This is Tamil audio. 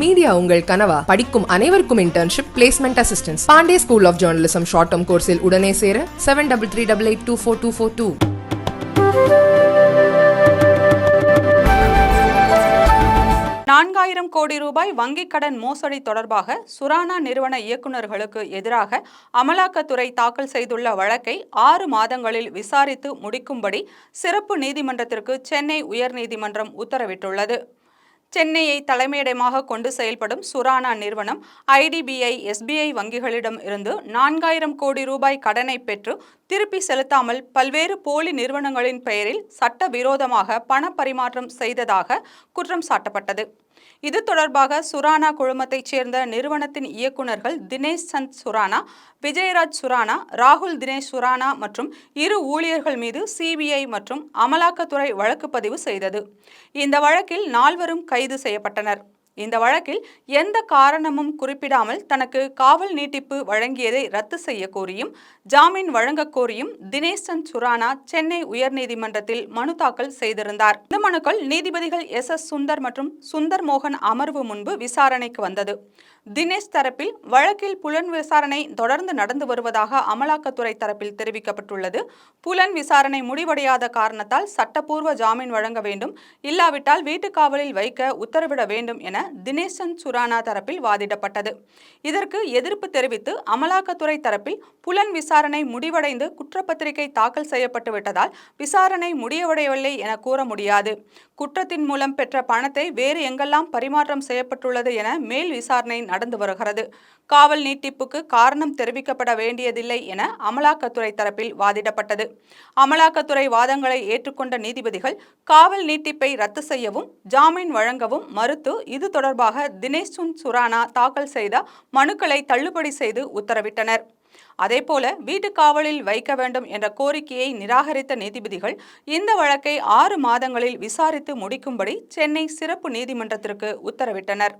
மீடியா உங்கள் கனவா? படிக்கும் அனைவருக்கும் internship, placement assistance. Pandey school of journalism short term கோர்ஸில் உடனே சேர 7338824242. $4,000 கோடி வங்கிக் கடன் மோசடி தொடர்பாக சுரானா நிறுவன இயக்குநர்களுக்கு எதிராக அமலாக்கத்துறை தாக்கல் செய்துள்ள வழக்கை 6 மாதங்களில் விசாரித்து முடிக்கும்படி சிறப்பு நீதிமன்றத்திற்கு சென்னை உயர்நீதிமன்றம் உத்தரவிட்டுள்ளது. சென்னையை தலைமையிடமாக கொண்டு செயல்படும் சுரானா நிறுவனம் IDBI, SBI வங்கிகளிடம் இருந்து $4,000 கோடி கடனை பெற்று திருப்பி செலுத்தாமல் பல்வேறு போலி நிறுவனங்களின் பெயரில் சட்டவிரோதமாக பண பரிமாற்றம் செய்ததாக குற்றம் சாட்டப்பட்டது. இது தொடர்பாக சுரானா குழுமத்தைச் சேர்ந்த நிறுவனத்தின் இயக்குநர்கள் தினேஷ் சந்த் சுரானா, விஜயராஜ் சுரானா, ராகுல் தினேஷ் சுரானா மற்றும் 2 ஊழியர்கள் மீது CBI மற்றும் அமலாக்கத்துறை வழக்கு பதிவு செய்தது. இந்த வழக்கில் 4 கைது செய்யப்பட்டனர். இந்த வழக்கில் எந்த காரணமும் குறிப்பிடாமல் தனக்கு காவல் நீட்டிப்பு வழங்கியதை ரத்து செய்ய கோரியும் ஜாமீன் வழங்க கோரியும் தினேஷ் சந்த் சுரானா சென்னை உயர்நீதிமன்றத்தில் மனு தாக்கல் செய்திருந்தார். இந்த மனுக்கள் நீதிபதிகள் SS சுந்தர் மற்றும் சுந்தர் மோகன் அமர்வு முன்பு விசாரணைக்கு வந்தது. தினேஷ் தரப்பில் வழக்கில் புலன் விசாரணை தொடர்ந்து நடந்து வருவதாக அமலாக்கத்துறை தரப்பில் தெரிவிக்கப்பட்டுள்ளது. புலன் விசாரணை முடிவடையாத காரணத்தால் சட்டப்பூர்வ ஜாமீன் வழங்க வேண்டும், இல்லாவிட்டால் வீட்டுக் காவலில் வைக்க உத்தரவிட வேண்டும் என தினேஷ் சந்த் சுரானா தரப்பில் வாதிடப்பட்டது. இதற்கு எதிர்ப்பு தெரிவித்து அமலாக்கத்துறை தரப்பில் புலன் விசாரணை முடிவடைந்து குற்றப்பத்திரிகை தாக்கல் செய்யப்பட்டு விட்டதால் விசாரணை முடிவடையவில்லை என கூற முடியாது. குற்றத்தின் மூலம் பெற்ற பணத்தை வேறு எங்கெல்லாம் பரிமாற்றம் செய்யப்பட்டுள்ளது என மேல் விசாரணை நடந்து வருகிறது. காவல் நீட்டிப்புக்கு காரணம் தெரிவிக்கப்பட வேண்டியதில்லை என அமலாக்கத்துறை தரப்பில் வாதிடப்பட்டது. அமலாக்கத்துறை வாதங்களை ஏற்றுக்கொண்ட நீதிபதிகள் காவல் நீட்டிப்பை ரத்து செய்யவும் ஜாமீன் வழங்கவும் மறுத்து இது தொடர்பாக தினேஷ் சந்த் சுரானா தாக்கல் செய்த மனுக்களை தள்ளுபடி செய்து உத்தரவிட்டனர். அதேபோல வீட்டுக் காவலில் வைக்க வேண்டும் என்ற கோரிக்கையை நிராகரித்த நீதிபதிகள் இந்த வழக்கை 6 மாதங்களில் விசாரித்து முடிக்கும்படி சென்னை சிறப்பு நீதிமன்றத்திற்கு உத்தரவிட்டனர்.